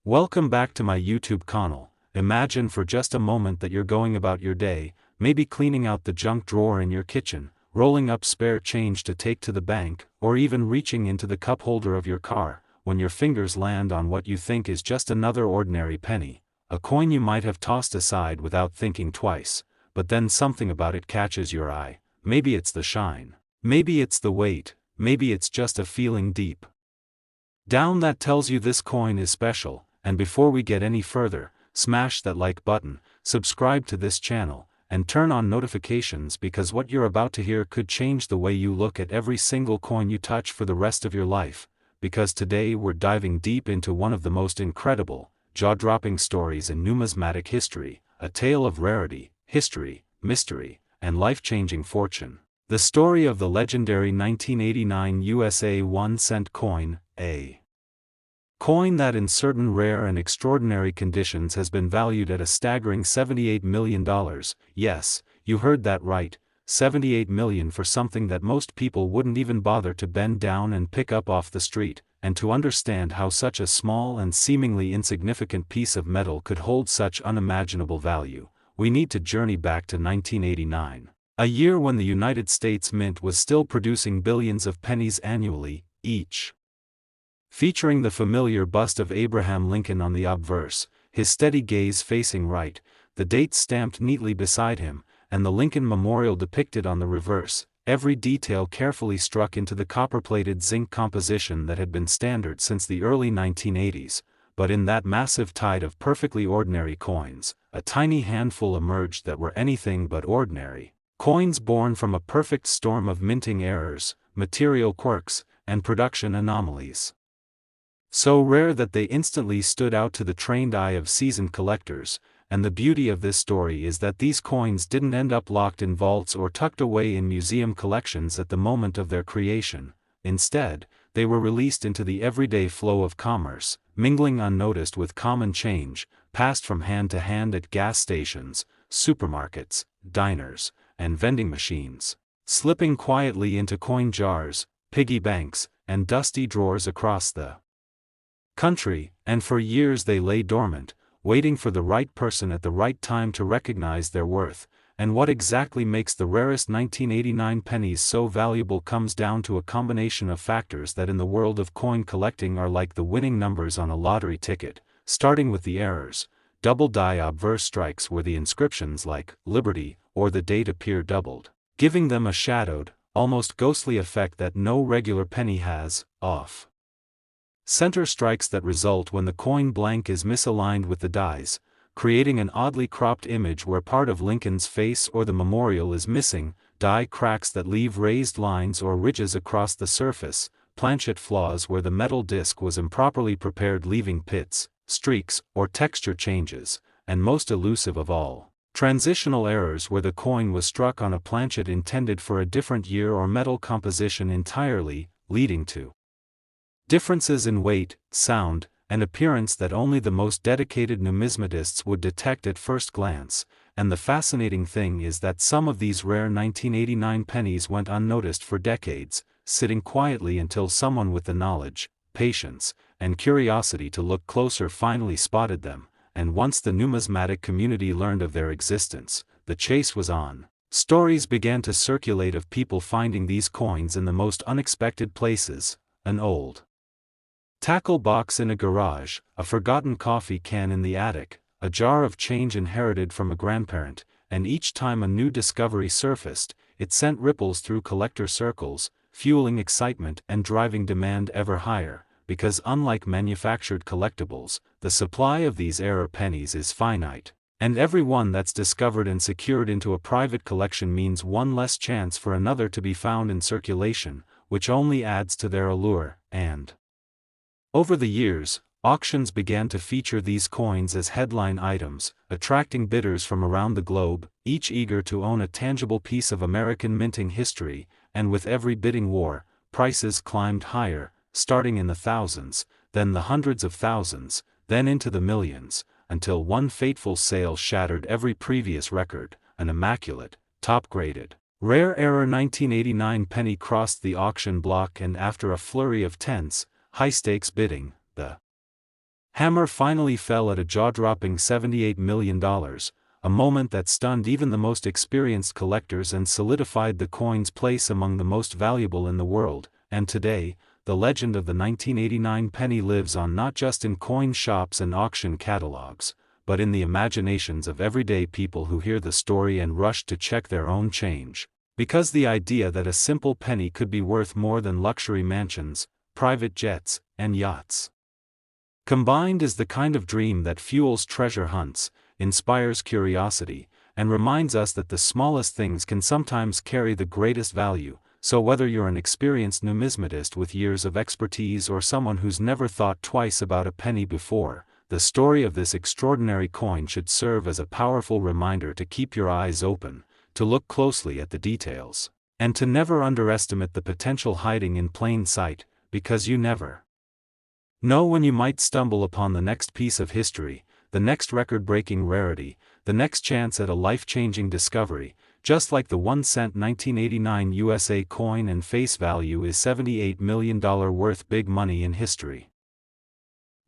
Welcome back to my YouTube channel. Imagine for just a moment that you're going about your day, maybe cleaning out the junk drawer in your kitchen, rolling up spare change to take to the bank, or even reaching into the cup holder of your car, when your fingers land on what you think is just another ordinary penny, a coin you might have tossed aside without thinking twice, but then something about it catches your eye. Maybe it's the shine, maybe it's the weight, maybe it's just a feeling deep down that tells you this coin is special. And before we get any further, smash that like button, subscribe to this channel, and turn on notifications because what you're about to hear could change the way you look at every single coin you touch for the rest of your life. Because today we're diving deep into one of the most incredible, jaw-dropping stories in numismatic history, a tale of rarity, history, mystery, and life-changing fortune. The story of the legendary 1989 USA 1-cent coin, a coin that in certain rare and extraordinary conditions has been valued at a staggering $78 million. Yes, you heard that right, $78 million for something that most people wouldn't even bother to bend down and pick up off the street. And to understand how such a small and seemingly insignificant piece of metal could hold such unimaginable value, we need to journey back to 1989, a year when the United States Mint was still producing billions of pennies annually, each featuring the familiar bust of Abraham Lincoln on the obverse, his steady gaze facing right, the dates stamped neatly beside him, and the Lincoln Memorial depicted on the reverse, every detail carefully struck into the copper-plated zinc composition that had been standard since the early 1980s. But in that massive tide of perfectly ordinary coins, a tiny handful emerged that were anything but ordinary. Coins born from a perfect storm of minting errors, material quirks, and production anomalies. So rare that they instantly stood out to the trained eye of seasoned collectors, and the beauty of this story is that these coins didn't end up locked in vaults or tucked away in museum collections at the moment of their creation. Instead, they were released into the everyday flow of commerce, mingling unnoticed with common change, passed from hand to hand at gas stations, supermarkets, diners, and vending machines, slipping quietly into coin jars, piggy banks, and dusty drawers across the country, and for years they lay dormant, waiting for the right person at the right time to recognize their worth. And what exactly makes the rarest 1989 pennies so valuable comes down to a combination of factors that in the world of coin collecting are like the winning numbers on a lottery ticket, starting with the errors. Double die obverse strikes where the inscriptions like Liberty or the date appear doubled, giving them a shadowed, almost ghostly effect that no regular penny has. Off center strikes that result when the coin blank is misaligned with the dies, creating an oddly cropped image where part of Lincoln's face or the memorial is missing, die cracks that leave raised lines or ridges across the surface, planchet flaws where the metal disc was improperly prepared leaving pits, streaks, or texture changes, and most elusive of all, transitional errors where the coin was struck on a planchet intended for a different year or metal composition entirely, leading to differences in weight, sound, and appearance that only the most dedicated numismatists would detect at first glance. And the fascinating thing is that some of these rare 1989 pennies went unnoticed for decades, sitting quietly until someone with the knowledge, patience, and curiosity to look closer finally spotted them. And once the numismatic community learned of their existence, the chase was on. Stories began to circulate of people finding these coins in the most unexpected places: an old tackle box in a garage, a forgotten coffee can in the attic, a jar of change inherited from a grandparent, and each time a new discovery surfaced, it sent ripples through collector circles, fueling excitement and driving demand ever higher, because unlike manufactured collectibles, the supply of these error pennies is finite, and every one that's discovered and secured into a private collection means one less chance for another to be found in circulation, which only adds to their allure. And over the years, auctions began to feature these coins as headline items, attracting bidders from around the globe, each eager to own a tangible piece of American minting history. And with every bidding war, prices climbed higher, starting in the thousands, then the hundreds of thousands, then into the millions, until one fateful sale shattered every previous record. An immaculate, top-graded, rare error 1989 penny crossed the auction block, and after a flurry of tense, high-stakes bidding, the Hammer finally fell at a jaw-dropping $78 million, a moment that stunned even the most experienced collectors and solidified the coin's place among the most valuable in the world. And today, the legend of the 1989 penny lives on not just in coin shops and auction catalogs, but in the imaginations of everyday people who hear the story and rush to check their own change. Because the idea that a simple penny could be worth more than luxury mansions, private jets, and yachts combined is the kind of dream that fuels treasure hunts, inspires curiosity, and reminds us that the smallest things can sometimes carry the greatest value. So whether you're an experienced numismatist with years of expertise or someone who's never thought twice about a penny before, the story of this extraordinary coin should serve as a powerful reminder to keep your eyes open, to look closely at the details, and to never underestimate the potential hiding in plain sight, because you never know when you might stumble upon the next piece of history, the next record-breaking rarity, the next chance at a life-changing discovery. Just like the 1-cent 1989 USA coin and face value is $78 million worth big money in history.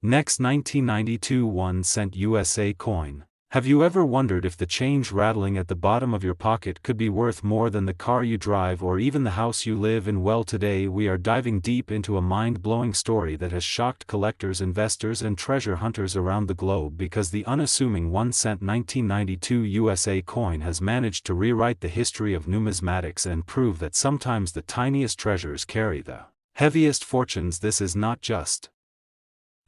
Next, 1992 1-cent USA coin. Have you ever wondered if the change rattling at the bottom of your pocket could be worth more than the car you drive or even the house you live in? Well, today we are diving deep into a mind-blowing story that has shocked collectors, investors, and treasure hunters around the globe, because the unassuming 1-cent 1992 USA coin has managed to rewrite the history of numismatics and prove that sometimes the tiniest treasures carry the heaviest fortunes. This is not just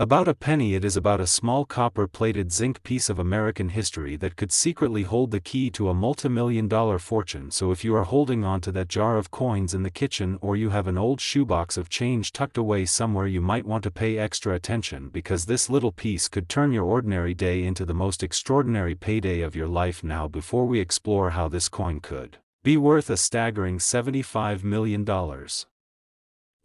about a penny, it is about a small copper-plated zinc piece of American history that could secretly hold the key to a multi-million-dollar fortune. So if you are holding on to that jar of coins in the kitchen, or you have an old shoebox of change tucked away somewhere, you might want to pay extra attention, because this little piece could turn your ordinary day into the most extraordinary payday of your life. Now, before we explore how this coin could be worth a staggering $75 million,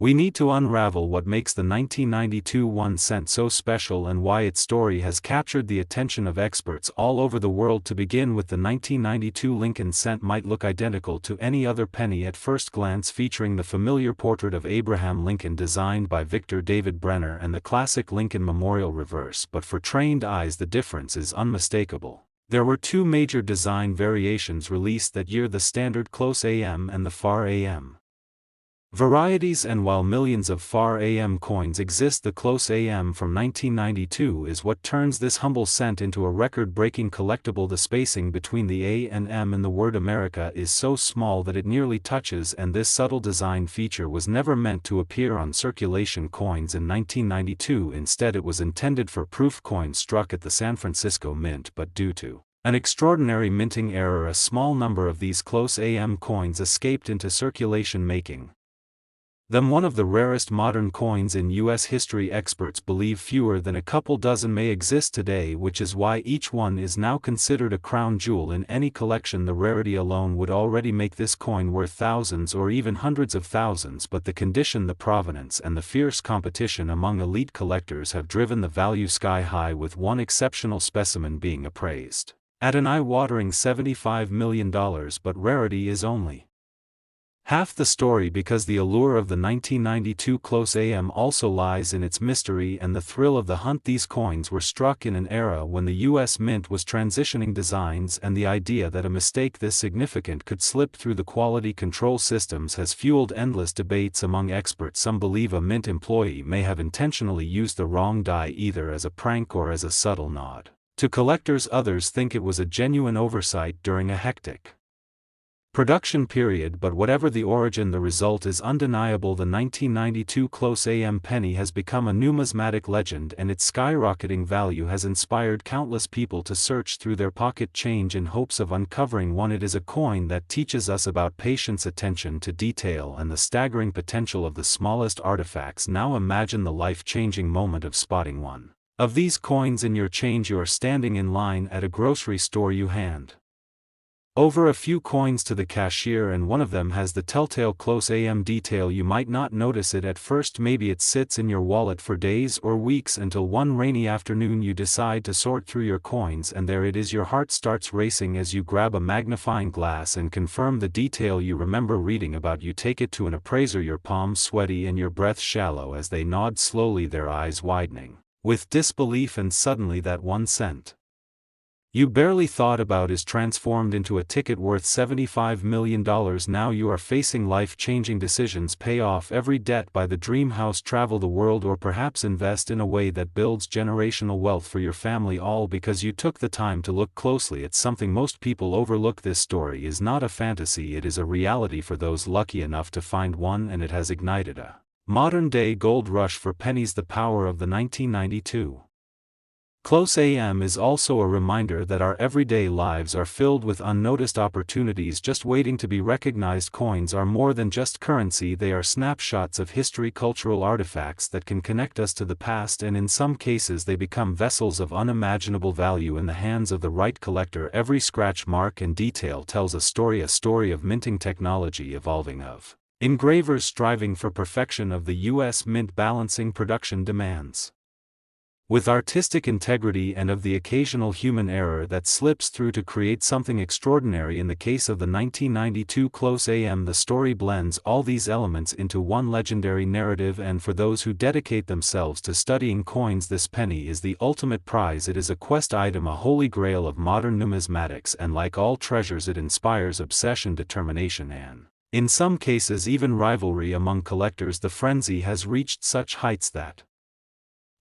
we need to unravel what makes the 1992 1-cent so special and why its story has captured the attention of experts all over the world. To begin with, the 1992 Lincoln cent might look identical to any other penny at first glance, featuring the familiar portrait of Abraham Lincoln designed by Victor David Brenner and the classic Lincoln Memorial reverse, but for trained eyes the difference is unmistakable. There were two major design variations released that year: the standard close AM and the far AM varieties. And while millions of far AM coins exist, the close AM from 1992 is what turns this humble cent into a record-breaking collectible. The spacing between the A and M in the word America is so small that it nearly touches, and this subtle design feature was never meant to appear on circulation coins in 1992. Instead, it was intended for proof coins struck at the San Francisco Mint, but due to an extraordinary minting error, a small number of these close AM coins escaped into circulation, making them one of the rarest modern coins in U.S. history. Experts believe fewer than a couple dozen may exist today, which is why each one is now considered a crown jewel in any collection. The rarity alone would already make this coin worth thousands or even hundreds of thousands, but the condition, the provenance, and the fierce competition among elite collectors have driven the value sky high, with one exceptional specimen being appraised at an eye-watering $75 million. But rarity is only half the story, because the allure of the 1992 close AM also lies in its mystery and the thrill of the hunt. These coins were struck in an era when the U.S. Mint was transitioning designs, and the idea that a mistake this significant could slip through the quality control systems has fueled endless debates among experts. Some believe a Mint employee may have intentionally used the wrong die, either as a prank or as a subtle nod to collectors. Others think it was a genuine oversight during a hectic production period. But whatever the origin, the result is undeniable. The 1992 close AM penny has become a numismatic legend, and its skyrocketing value has inspired countless people to search through their pocket change in hopes of uncovering one. It is a coin that teaches us about patience, attention to detail, and the staggering potential of the smallest artifacts. Now imagine the life-changing moment of spotting one of these coins in your change. You are standing in line at a grocery store, you hand over a few coins to the cashier, and one of them has the telltale close AM detail. You might not notice it at first, maybe it sits in your wallet for days or weeks, until one rainy afternoon you decide to sort through your coins, and there it is. Your heart starts racing as you grab a magnifying glass and confirm the detail you remember reading about. You take it to an appraiser, your palms sweaty and your breath shallow as they nod slowly, their eyes widening with disbelief, and suddenly that 1 cent you barely thought about is transformed into a ticket worth $75 million. Now you are facing life-changing decisions: pay off every debt, buy the dream house, travel the world, or perhaps invest in a way that builds generational wealth for your family, all because you took the time to look closely at something most people overlook. This story is not a fantasy, it is a reality for those lucky enough to find one, and it has ignited a modern-day gold rush for pennies. The power of the 1992 Close AM is also a reminder that our everyday lives are filled with unnoticed opportunities just waiting to be recognized. Coins are more than just currency, they are snapshots of history, cultural artifacts that can connect us to the past, and in some cases they become vessels of unimaginable value in the hands of the right collector. Every scratch, mark, and detail tells a story of minting technology evolving, of engravers striving for perfection, of the U.S. Mint balancing production demands with artistic integrity, and of the occasional human error that slips through to create something extraordinary. In the case of the 1992 Close AM, the story blends all these elements into one legendary narrative, and for those who dedicate themselves to studying coins, this penny is the ultimate prize. It is a quest item, a holy grail of modern numismatics, and like all treasures it inspires obsession, determination, and, in some cases, even rivalry among collectors. The frenzy has reached such heights that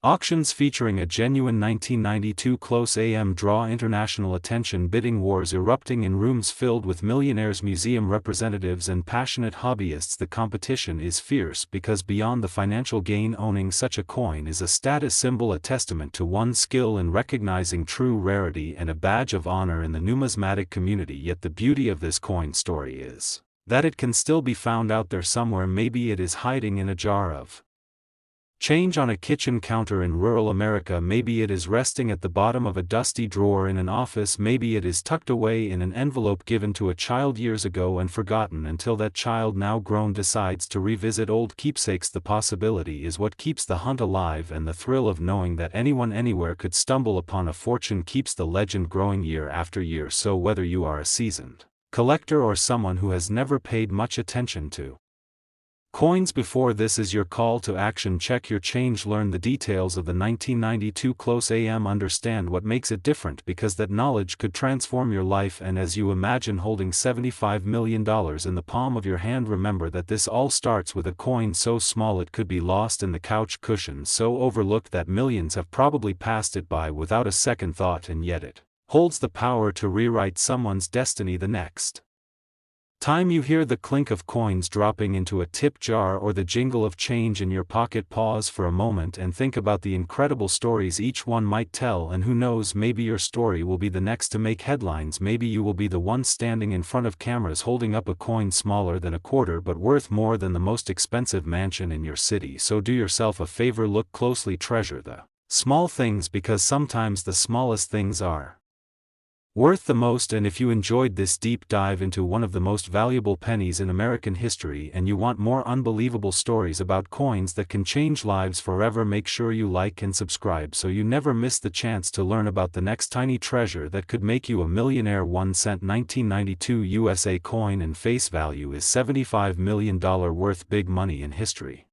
auctions featuring a genuine 1992 Close AM draw international attention, bidding wars erupting in rooms filled with millionaires, museum representatives, and passionate hobbyists. The competition is fierce because beyond the financial gain, owning such a coin is a status symbol, a testament to one's skill in recognizing true rarity, and a badge of honor in the numismatic community. Yet the beauty of this coin story is that it can still be found out there somewhere. Maybe it is hiding in a jar of change on a kitchen counter in rural America. Maybe it is resting at the bottom of a dusty drawer in an office. Maybe it is tucked away in an envelope given to a child years ago and forgotten until that child, now grown, decides to revisit old keepsakes. The possibility is what keeps the hunt alive, and the thrill of knowing that anyone anywhere could stumble upon a fortune keeps the legend growing year after year. So whether you are a seasoned collector or someone who has never paid much attention to coins before, this is your call to action. Check your change, learn the details of the 1992 Close AM, understand what makes it different, because that knowledge could transform your life. And as you imagine holding $75 million in the palm of your hand, remember that this all starts with a coin so small it could be lost in the couch cushion, so overlooked that millions have probably passed it by without a second thought, and yet it holds the power to rewrite someone's destiny. The next time you hear the clink of coins dropping into a tip jar or the jingle of change in your pocket, pause for a moment and think about the incredible stories each one might tell. And who knows, maybe your story will be the next to make headlines. Maybe you will be the one standing in front of cameras holding up a coin smaller than a quarter but worth more than the most expensive mansion in your city. So do yourself a favor, look closely, treasure the small things, because sometimes the smallest things are worth the most. And if you enjoyed this deep dive into one of the most valuable pennies in American history, and you want more unbelievable stories about coins that can change lives forever, make sure you like and subscribe so you never miss the chance to learn about the next tiny treasure that could make you a millionaire. 1 cent 1992 USA coin and face value is $75 million worth, big money in history.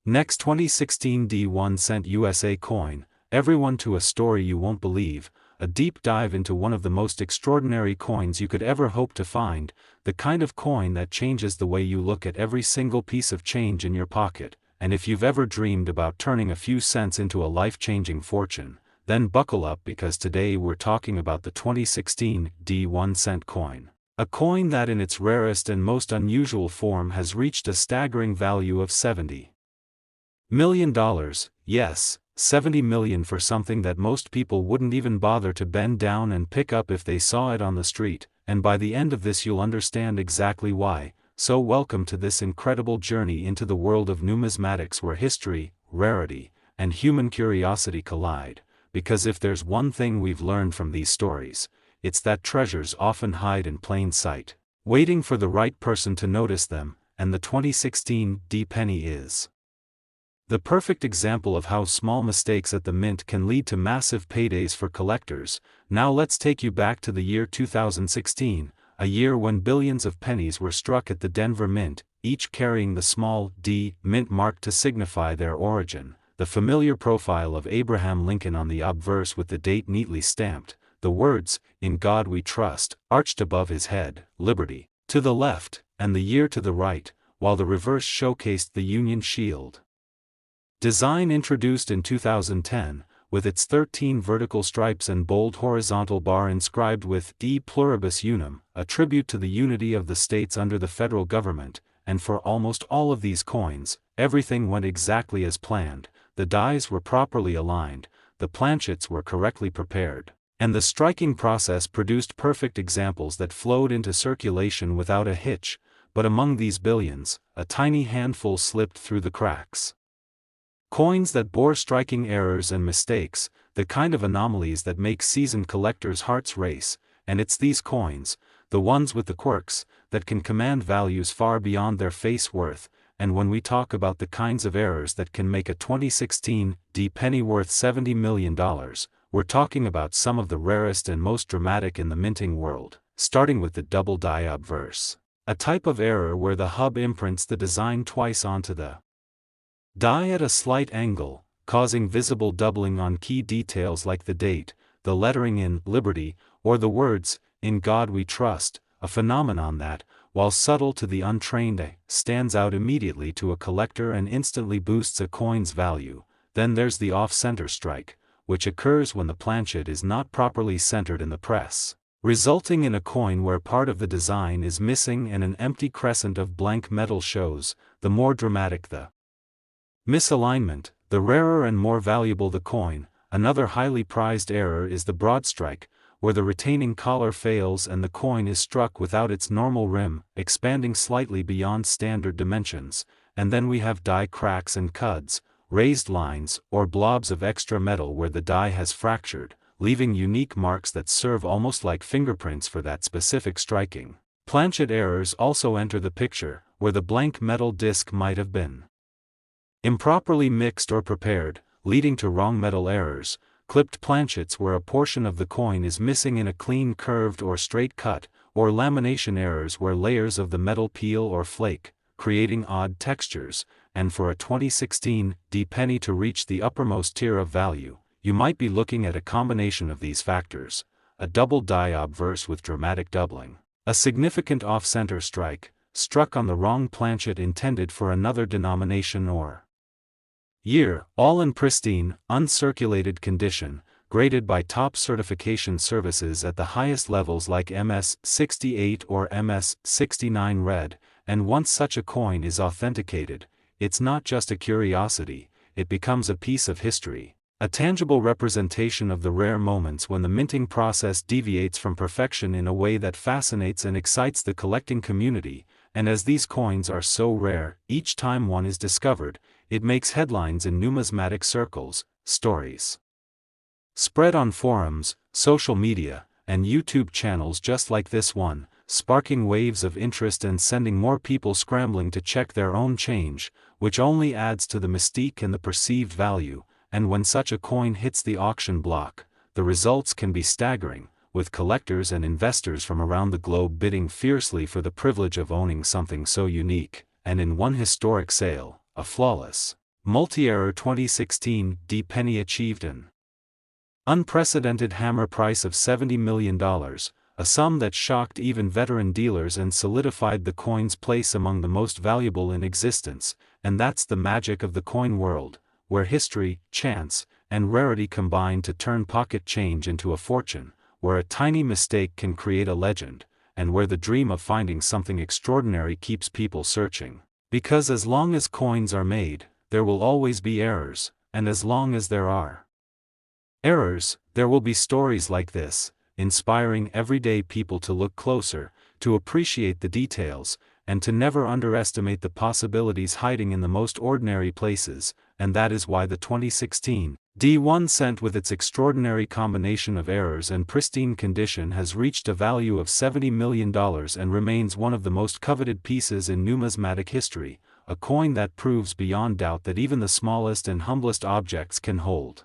Next, 2016 D 1 cent USA coin, everyone to a story you won't believe. A deep dive into one of the most extraordinary coins you could ever hope to find, the kind of coin that changes the way you look at every single piece of change in your pocket. And if you've ever dreamed about turning a few cents into a life-changing fortune, then buckle up, because today we're talking about the 2016 D 1 cent coin. A coin that in its rarest and most unusual form has reached a staggering value of $70 million. Yes, 70 million for something that most people wouldn't even bother to bend down and pick up if they saw it on the street, and by the end of this you'll understand exactly why. So welcome to this incredible journey into the world of numismatics, where history, rarity, and human curiosity collide, because if there's one thing we've learned from these stories, it's that treasures often hide in plain sight, waiting for the right person to notice them, and the 2016 D penny is the perfect example of how small mistakes at the mint can lead to massive paydays for collectors. Now let's take you back to the year 2016, a year when billions of pennies were struck at the Denver Mint, each carrying the small D mint mark to signify their origin. the familiar profile of Abraham Lincoln on the obverse with the date neatly stamped, the words, "In God We Trust," arched above his head, Liberty, to the left, and the year to the right, while the reverse showcased the Union shield. Design introduced in 2010, with its 13 vertical stripes and bold horizontal bar inscribed with "E Pluribus Unum," a tribute to the unity of the states under the federal government, and for almost all of these coins, everything went exactly as planned, the dies were properly aligned, the planchets were correctly prepared, and the striking process produced perfect examples that flowed into circulation without a hitch, but among these billions, a tiny handful slipped through the cracks. Coins that bore striking errors and mistakes, the kind of anomalies that make seasoned collectors' hearts race, and it's these coins, the ones with the quirks, that can command values far beyond their face worth, and when we talk about the kinds of errors that can make a 2016 D penny worth $70 million, we're talking about some of the rarest and most dramatic in the minting world, starting with the double die obverse, a type of error where the hub imprints the design twice onto the die at a slight angle, causing visible doubling on key details like the date, the lettering in Liberty, or the words, "In God We Trust," a phenomenon that, while subtle to the untrained eye, stands out immediately to a collector and instantly boosts a coin's value. Then there's the off-center strike, which occurs when the planchet is not properly centered in the press, resulting in a coin where part of the design is missing and an empty crescent of blank metal shows. The more dramatic the misalignment, the rarer and more valuable the coin. Another highly prized error is the broad strike, where the retaining collar fails and the coin is struck without its normal rim, expanding slightly beyond standard dimensions. And then we have die cracks and cuds, raised lines, or blobs of extra metal where the die has fractured, leaving unique marks that serve almost like fingerprints for that specific striking. Planchet errors also enter the picture, where the blank metal disc might have been improperly mixed or prepared, leading to wrong metal errors, clipped planchets where a portion of the coin is missing in a clean curved or straight cut, or lamination errors where layers of the metal peel or flake, creating odd textures. And for a 2016 D penny to reach the uppermost tier of value, you might be looking at a combination of these factors: a double die obverse with dramatic doubling, a significant off-center strike, struck on the wrong planchet intended for another denomination or year, all in pristine, uncirculated condition, graded by top certification services at the highest levels like MS 68 or MS 69 Red, and once such a coin is authenticated, it's not just a curiosity, it becomes a piece of history, a tangible representation of the rare moments when the minting process deviates from perfection in a way that fascinates and excites the collecting community. And as these coins are so rare, each time one is discovered, it makes headlines in numismatic circles. Stories spread on forums, social media, and YouTube channels just like this one, sparking waves of interest and sending more people scrambling to check their own change, which only adds to the mystique and the perceived value. And when such a coin hits the auction block, the results can be staggering, with collectors and investors from around the globe bidding fiercely for the privilege of owning something so unique. And in one historic sale, a flawless, multi-error 2016 D penny achieved an unprecedented hammer price of $70 million, a sum that shocked even veteran dealers and solidified the coin's place among the most valuable in existence. And that's the magic of the coin world, where history, chance, and rarity combine to turn pocket change into a fortune, where a tiny mistake can create a legend, and where the dream of finding something extraordinary keeps people searching. Because as long as coins are made, there will always be errors, and as long as there are errors, there will be stories like this, inspiring everyday people to look closer, to appreciate the details, and to never underestimate the possibilities hiding in the most ordinary places. And that is why the 2016 D1 cent with its extraordinary combination of errors and pristine condition has reached a value of $70 million and remains one of the most coveted pieces in numismatic history, a coin that proves beyond doubt that even the smallest and humblest objects can hold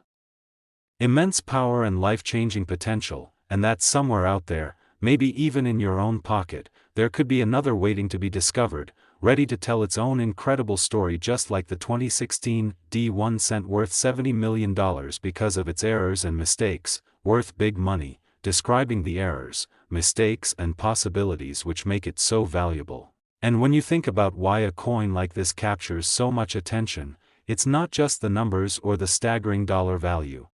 immense power and life-changing potential, and that somewhere out there, maybe even in your own pocket, there could be another waiting to be discovered, ready to tell its own incredible story, just like the 2016 D1 cent worth $70 million because of its errors and mistakes, worth big money, describing the errors, mistakes and possibilities which make it so valuable. And when you think about why a coin like this captures so much attention, it's not just the numbers or the staggering dollar value.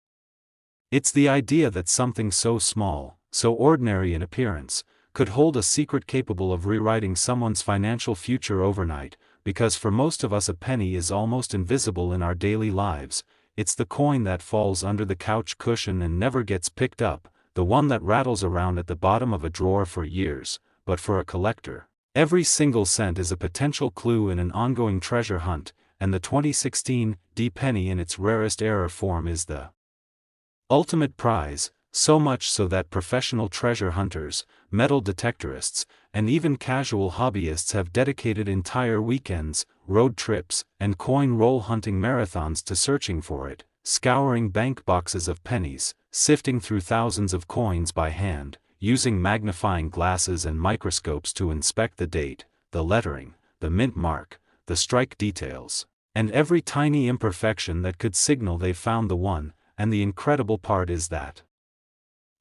It's the idea that something so small, so ordinary in appearance, could hold a secret capable of rewriting someone's financial future overnight, because for most of us a penny is almost invisible in our daily lives. It's the coin that falls under the couch cushion and never gets picked up, the one that rattles around at the bottom of a drawer for years. But for a collector, every single cent is a potential clue in an ongoing treasure hunt, and the 2016 D penny in its rarest error form is the ultimate prize, so much so that professional treasure hunters, metal detectorists, and even casual hobbyists have dedicated entire weekends, road trips, and coin roll hunting marathons to searching for it, scouring bank boxes of pennies, sifting through thousands of coins by hand, using magnifying glasses and microscopes to inspect the date, the lettering, the mint mark, the strike details, and every tiny imperfection that could signal they've found the one. And the incredible part is that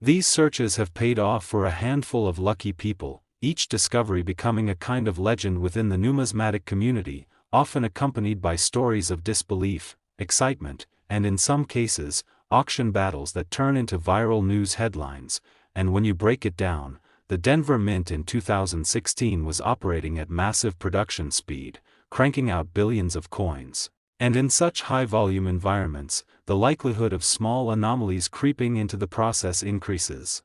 these searches have paid off for a handful of lucky people, each discovery becoming a kind of legend within the numismatic community, often accompanied by stories of disbelief, excitement, and in some cases, auction battles that turn into viral news headlines. And when you break it down, the Denver Mint in 2016 was operating at massive production speed, cranking out billions of coins. And in such high-volume environments, the likelihood of small anomalies creeping into the process increases.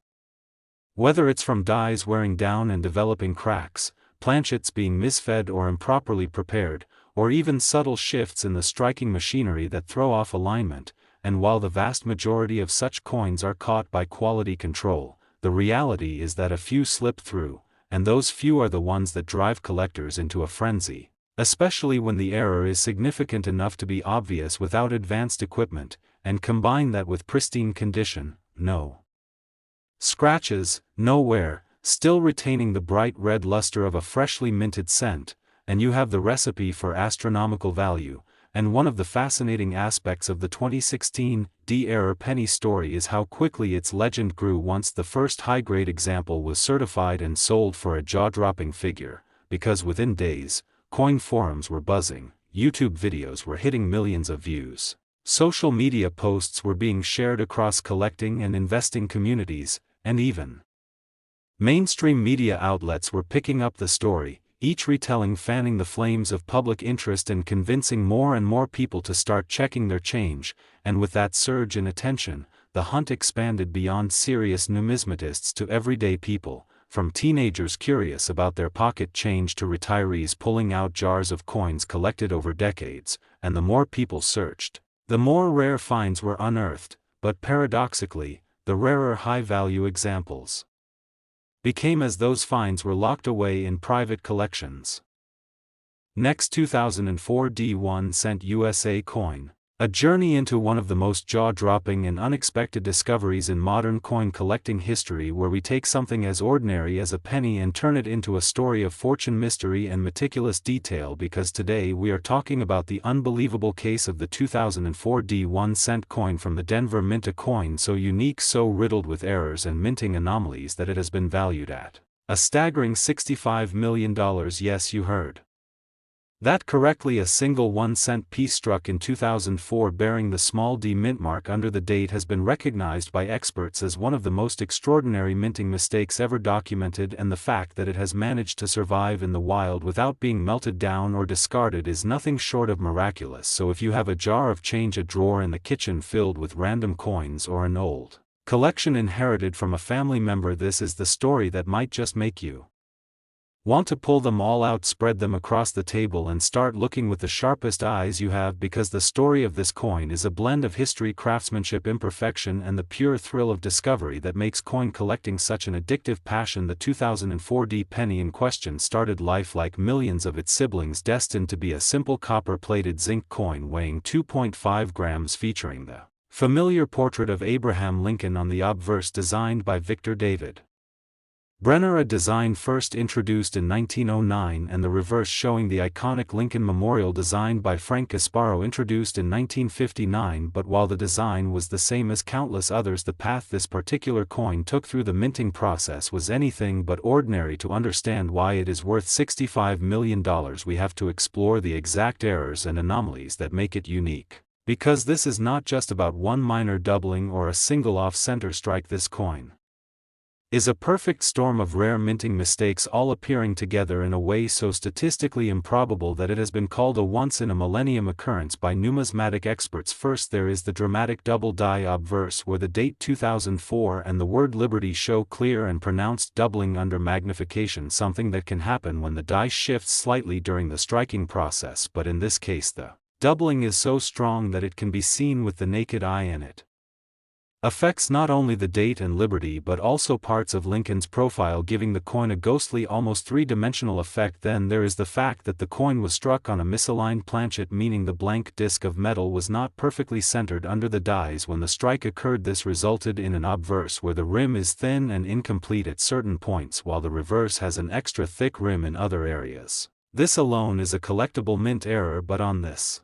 Whether it's from dies wearing down and developing cracks, planchets being misfed or improperly prepared, or even subtle shifts in the striking machinery that throw off alignment, and while the vast majority of such coins are caught by quality control, the reality is that a few slip through, and those few are the ones that drive collectors into a frenzy. Especially when the error is significant enough to be obvious without advanced equipment, and combine that with pristine condition, no scratches, no wear, still retaining the bright red luster of a freshly minted cent, and you have the recipe for astronomical value. And one of the fascinating aspects of the 2016 D error penny story is how quickly its legend grew once the first high-grade example was certified and sold for a jaw-dropping figure, because within days, coin forums were buzzing, YouTube videos were hitting millions of views, social media posts were being shared across collecting and investing communities, and even mainstream media outlets were picking up the story, each retelling fanning the flames of public interest and convincing more and more people to start checking their change. And with that surge in attention, the hunt expanded beyond serious numismatists to everyday people, from teenagers curious about their pocket change to retirees pulling out jars of coins collected over decades. And the more people searched, the more rare finds were unearthed, but paradoxically, the rarer high-value examples became as those finds were locked away in private collections. Next, 2004 D1 cent USA coin. A journey into one of the most jaw-dropping and unexpected discoveries in modern coin collecting history, where we take something as ordinary as a penny and turn it into a story of fortune, mystery and meticulous detail, because today we are talking about the unbelievable case of the 2004 D1 cent coin from the Denver Mint, a coin so unique, so riddled with errors and minting anomalies that it has been valued at a staggering $65 million. Yes, you heard that correctly. A single 1-cent piece struck in 2004 bearing the small d mint mark under the date has been recognized by experts as one of the most extraordinary minting mistakes ever documented, and the fact that it has managed to survive in the wild without being melted down or discarded is nothing short of miraculous. So if you have a jar of change, a drawer in the kitchen filled with random coins, or an old collection inherited from a family member, this is the story that might just make you want to pull them all out, spread them across the table and start looking with the sharpest eyes you have, because the story of this coin is a blend of history, craftsmanship, imperfection and the pure thrill of discovery that makes coin collecting such an addictive passion. The 2004 D penny in question started life like millions of its siblings, destined to be a simple copper-plated zinc coin weighing 2.5 grams, featuring the familiar portrait of Abraham Lincoln on the obverse, designed by Victor David. Brenner, a design first introduced in 1909, and the reverse showing the iconic Lincoln Memorial designed by Frank Gasparo introduced in 1959. But while the design was the same as countless others, the path this particular coin took through the minting process was anything but ordinary. To understand why it is worth $65 million, we have to explore the exact errors and anomalies that make it unique. Because this is not just about one minor doubling or a single off-center strike. This coin is a perfect storm of rare minting mistakes, all appearing together in a way so statistically improbable that it has been called a once-in-a-millennium occurrence by numismatic experts. First, there is the dramatic double die obverse, where the date 2004 and the word liberty show clear and pronounced doubling under magnification, something that can happen when the die shifts slightly during the striking process, but in this case the doubling is so strong that it can be seen with the naked eye, and it affects not only the date and liberty but also parts of Lincoln's profile, giving the coin a ghostly, almost three-dimensional effect. Then there is the fact that the coin was struck on a misaligned planchet, meaning the blank disc of metal was not perfectly centered under the dies when the strike occurred. This resulted in an obverse where the rim is thin and incomplete at certain points, while the reverse has an extra thick rim in other areas. This alone is a collectible mint error, but on this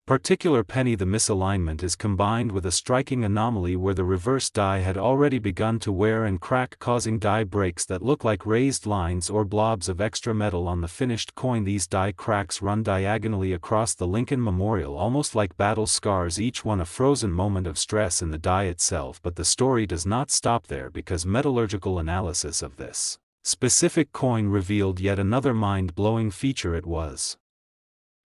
particular penny the misalignment is combined with a striking anomaly where the reverse die had already begun to wear and crack, causing die breaks that look like raised lines or blobs of extra metal on the finished coin. These die cracks run diagonally across the Lincoln Memorial, almost like battle scars, each one a frozen moment of stress in the die itself. But the story does not stop there, because metallurgical analysis of this specific coin revealed yet another mind-blowing feature. It was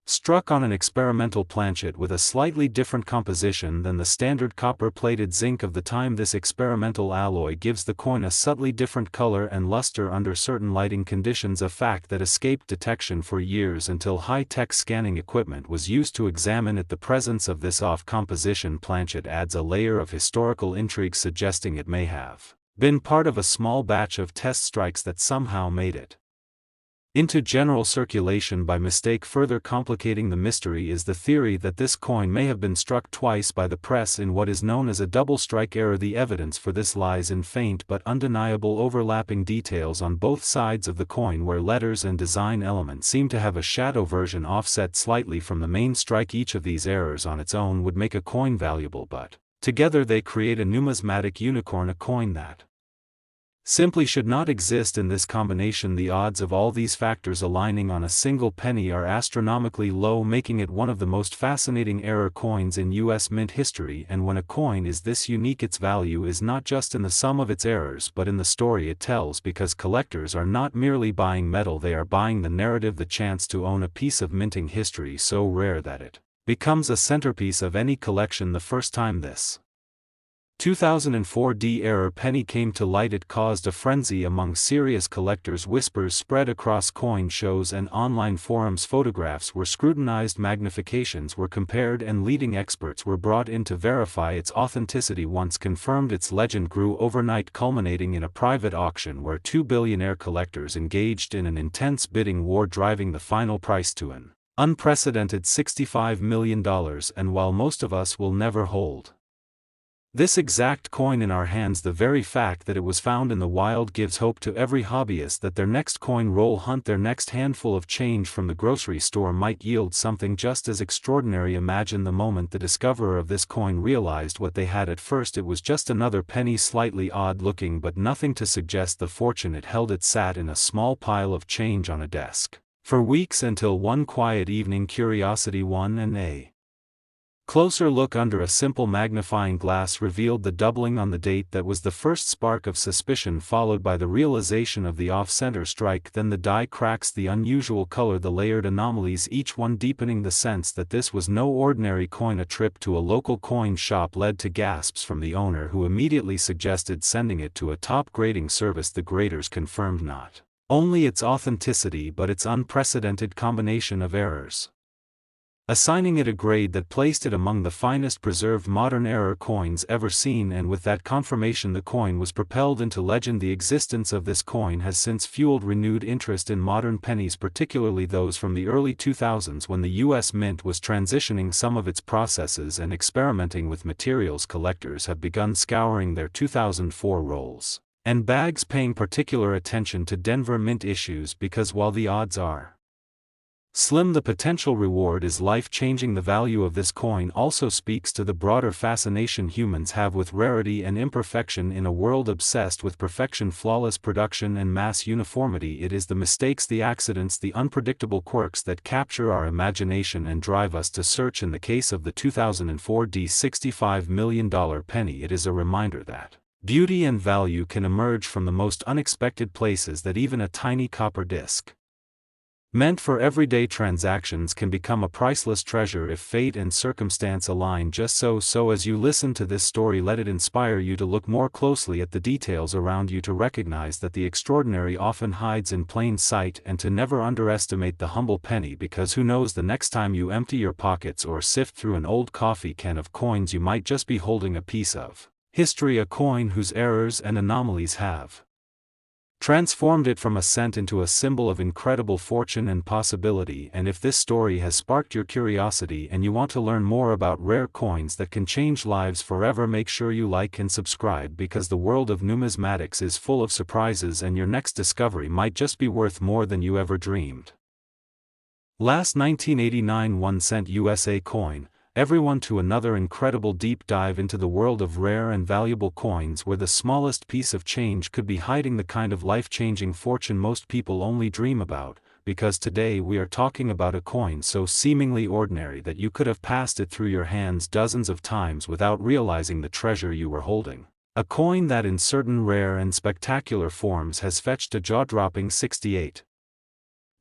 struck on an experimental planchet with a slightly different composition than the standard copper-plated zinc of the time. This experimental alloy gives the coin a subtly different color and luster under certain lighting conditions, a fact that escaped detection for years until high-tech scanning equipment was used to examine it. The presence of this off-composition planchet adds a layer of historical intrigue, suggesting it may have been part of a small batch of test strikes that somehow made it into general circulation by mistake. Further complicating the mystery is the theory that this coin may have been struck twice by the press in what is known as a double strike error. The evidence for this lies in faint but undeniable overlapping details on both sides of the coin, where letters and design elements seem to have a shadow version offset slightly from the main strike. Each of these errors on its own would make a coin valuable, but together they create a numismatic unicorn, a coin that simply should not exist in this combination. The odds of all these factors aligning on a single penny are astronomically low, making it one of the most fascinating error coins in U.S. mint history. And when a coin is this unique, its value is not just in the sum of its errors but in the story it tells, because collectors are not merely buying metal, they are buying the narrative, the chance to own a piece of minting history so rare that it becomes a centerpiece of any collection. The first time this 2004 D-error penny came to light, it caused a frenzy among serious collectors. Whispers spread across coin shows and online forums. Photographs were scrutinized, magnifications were compared, and leading experts were brought in to verify its authenticity. Once confirmed, its legend grew overnight, culminating in a private auction where two billionaire collectors engaged in an intense bidding war, driving the final price to an unprecedented $65 million. And while most of us will never hold this exact coin in our hands, the very fact that it was found in the wild gives hope to every hobbyist that their next coin roll hunt, their next handful of change from the grocery store, might yield something just as extraordinary. Imagine the moment the discoverer of this coin realized what they had. At first it was just another penny, slightly odd looking but nothing to suggest the fortune it held. It sat in a small pile of change on a desk for weeks, until one quiet evening curiosity won and a closer look under a simple magnifying glass revealed the doubling on the date. That was the first spark of suspicion, followed by the realization of the off-center strike. Then the die cracks, the unusual color, the layered anomalies, each one deepening the sense that this was no ordinary coin. A trip to a local coin shop led to gasps from the owner, who immediately suggested sending it to a top grading service. The graders confirmed not only its authenticity but its unprecedented combination of errors, assigning it a grade that placed it among the finest preserved modern error coins ever seen. And with that confirmation, the coin was propelled into legend. The existence of this coin has since fueled renewed interest in modern pennies, particularly those from the early 2000s, when the U.S. Mint was transitioning some of its processes and experimenting with materials. Collectors have begun scouring their 2004 rolls And bags paying particular attention to Denver Mint issues because while the odds are slim, the potential reward is life-changing. The value of this coin also speaks to the broader fascination humans have with rarity and imperfection in a world obsessed with perfection, flawless production and mass uniformity. It is the mistakes, the accidents, the unpredictable quirks that capture our imagination and drive us to search. In the case of the 2004 $65 million penny, it is a reminder that beauty and value can emerge from the most unexpected places, that even a tiny copper disc meant for everyday transactions can become a priceless treasure if fate and circumstance align just so. So as you listen to this story, let it inspire you to look more closely at the details around you, to recognize that the extraordinary often hides in plain sight, and to never underestimate the humble penny, because who knows, the next time you empty your pockets or sift through an old coffee can of coins, you might just be holding a piece of history, a coin whose errors and anomalies have transformed it from a cent into a symbol of incredible fortune and possibility. And if this story has sparked your curiosity and you want to learn more about rare coins that can change lives forever, make sure you like and subscribe, because the world of numismatics is full of surprises and your next discovery might just be worth more than you ever dreamed. Last 1989 1-cent USA coin. Everyone to another incredible deep dive into the world of rare and valuable coins, where the smallest piece of change could be hiding the kind of life-changing fortune most people only dream about. Because today we are talking about a coin so seemingly ordinary that you could have passed it through your hands dozens of times without realizing the treasure you were holding. A coin that in certain rare and spectacular forms has fetched a jaw-dropping $68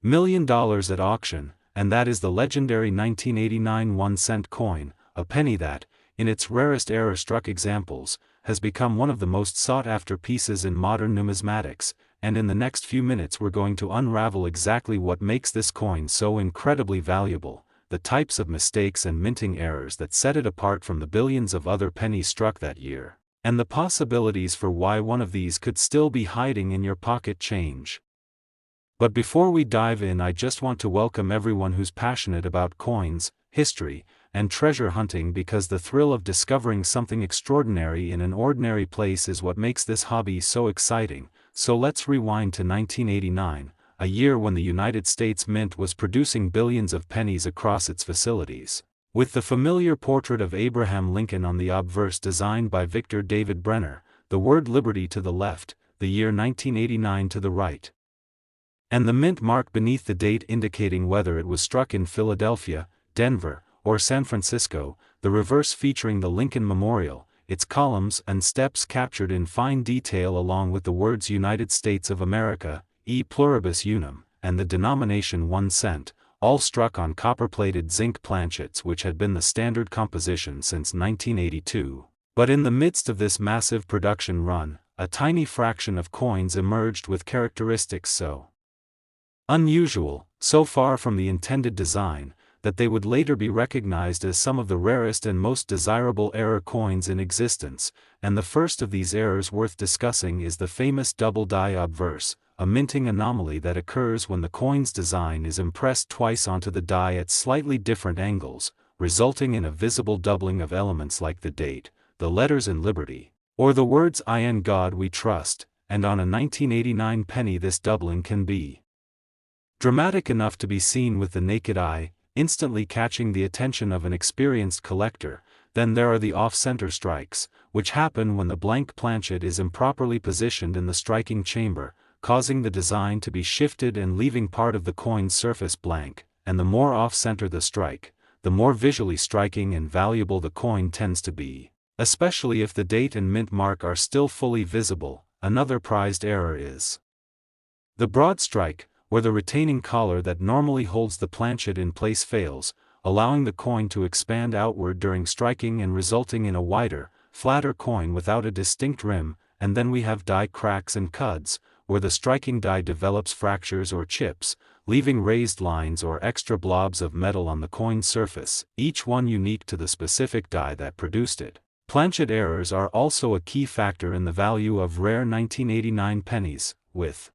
million at auction. And that is the legendary 1989 1-cent coin, a penny that, in its rarest era-struck examples, has become one of the most sought-after pieces in modern numismatics. And in the next few minutes we're going to unravel exactly what makes this coin so incredibly valuable, the types of mistakes and minting errors that set it apart from the billions of other pennies struck that year, and the possibilities for why one of these could still be hiding in your pocket change. But before we dive in, I just want to welcome everyone who's passionate about coins, history, and treasure hunting, because the thrill of discovering something extraordinary in an ordinary place is what makes this hobby so exciting. So let's rewind to 1989, a year when the United States Mint was producing billions of pennies across its facilities. With the familiar portrait of Abraham Lincoln on the obverse designed by Victor David Brenner, the word liberty to the left, the year 1989 to the right, and the mint mark beneath the date indicating whether it was struck in Philadelphia, Denver, or San Francisco, the reverse featuring the Lincoln Memorial, its columns and steps captured in fine detail, along with the words United States of America, e pluribus unum, and the denomination 1 cent, all struck on copper-plated zinc planchets, which had been the standard composition since 1982. But in the midst of this massive production run, a tiny fraction of coins emerged with characteristics so unusual, so far from the intended design, that they would later be recognized as some of the rarest and most desirable error coins in existence. And the first of these errors worth discussing is the famous double die obverse, a minting anomaly that occurs when the coin's design is impressed twice onto the die at slightly different angles, resulting in a visible doubling of elements like the date, the letters in Liberty, or the words "In God We Trust." And on a 1989 penny this doubling can be dramatic enough to be seen with the naked eye, instantly catching the attention of an experienced collector. Then there are the off-center strikes, which happen when the blank planchet is improperly positioned in the striking chamber, causing the design to be shifted and leaving part of the coin's surface blank. And the more off-center the strike, the more visually striking and valuable the coin tends to be, especially if the date and mint mark are still fully visible. Another prized error is the broad strike, where the retaining collar that normally holds the planchet in place fails, allowing the coin to expand outward during striking and resulting in a wider, flatter coin without a distinct rim. And then we have die cracks and cuds, where the striking die develops fractures or chips, leaving raised lines or extra blobs of metal on the coin's surface, each one unique to the specific die that produced it. Planchet errors are also a key factor in the value of rare 1989 pennies, with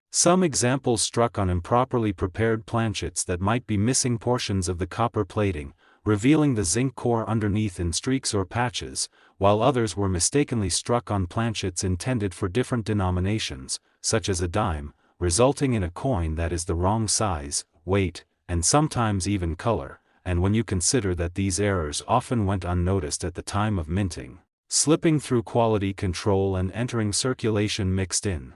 some examples struck on improperly prepared planchets that might be missing portions of the copper plating, revealing the zinc core underneath in streaks or patches, while others were mistakenly struck on planchets intended for different denominations, such as a dime, resulting in a coin that is the wrong size, weight, and sometimes even color. And when you consider that these errors often went unnoticed at the time of minting, slipping through quality control and entering circulation mixed in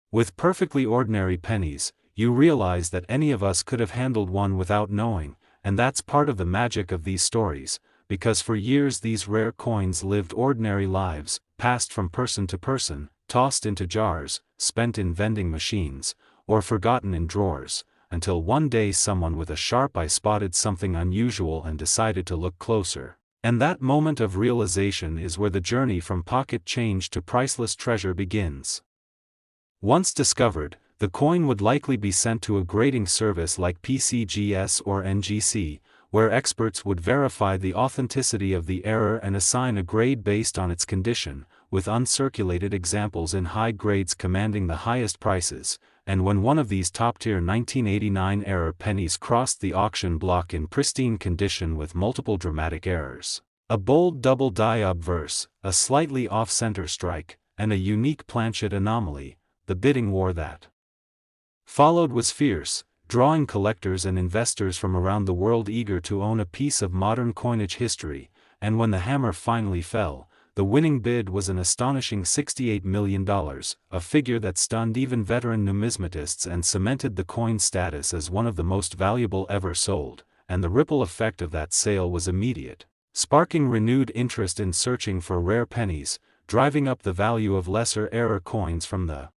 with perfectly ordinary pennies, you realize that any of us could have handled one without knowing, and that's part of the magic of these stories, because for years these rare coins lived ordinary lives, passed from person to person, tossed into jars, spent in vending machines, or forgotten in drawers, until one day someone with a sharp eye spotted something unusual and decided to look closer. And that moment of realization is where the journey from pocket change to priceless treasure begins. Once discovered, the coin would likely be sent to a grading service like PCGS or NGC, where experts would verify the authenticity of the error and assign a grade based on its condition, with uncirculated examples in high grades commanding the highest prices. And when one of these top-tier 1989 error pennies crossed the auction block in pristine condition with multiple dramatic errors, a bold double die obverse, a slightly off-center strike, and a unique planchet anomaly, the bidding war that followed was fierce, drawing collectors and investors from around the world eager to own a piece of modern coinage history. And when the hammer finally fell, the winning bid was an astonishing $68 million, a figure that stunned even veteran numismatists and cemented the coin's status as one of the most valuable ever sold. And the ripple effect of that sale was immediate, sparking renewed interest in searching for rare pennies, driving up the value of lesser error coins from the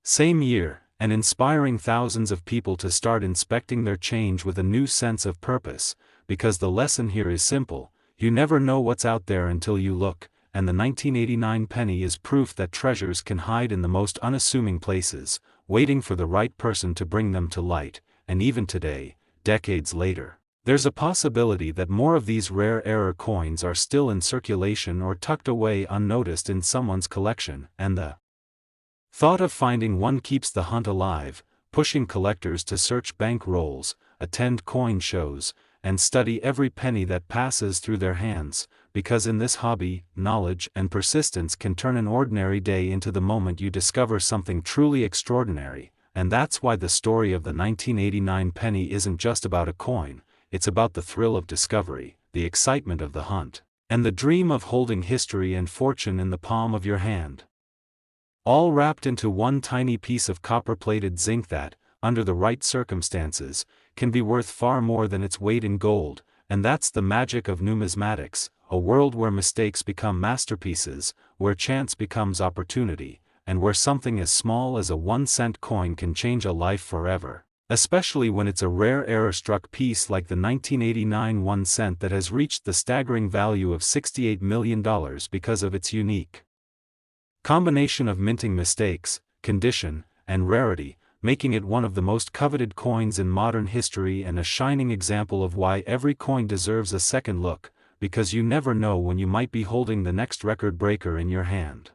same year, and inspiring thousands of people to start inspecting their change with a new sense of purpose. Because the lesson here is simple: you never know what's out there until you look, and the 1989 penny is proof that treasures can hide in the most unassuming places, waiting for the right person to bring them to light. And even today, decades later, there's a possibility that more of these rare error coins are still in circulation or tucked away unnoticed in someone's collection. And the thought of finding one keeps the hunt alive, pushing collectors to search bank rolls, attend coin shows, and study every penny that passes through their hands, because in this hobby, knowledge and persistence can turn an ordinary day into the moment you discover something truly extraordinary. And that's why the story of the 1989 penny isn't just about a coin, it's about the thrill of discovery, the excitement of the hunt, and the dream of holding history and fortune in the palm of your hand, all wrapped into one tiny piece of copper-plated zinc that, under the right circumstances, can be worth far more than its weight in gold. And that's the magic of numismatics, a world where mistakes become masterpieces, where chance becomes opportunity, and where something as small as a 1-cent coin can change a life forever, especially when it's a rare error-struck piece like the 1989 1 cent that has reached the staggering value of $68 million because of its unique combination of minting mistakes, condition, and rarity, making it one of the most coveted coins in modern history and a shining example of why every coin deserves a second look, because you never know when you might be holding the next record breaker in your hand.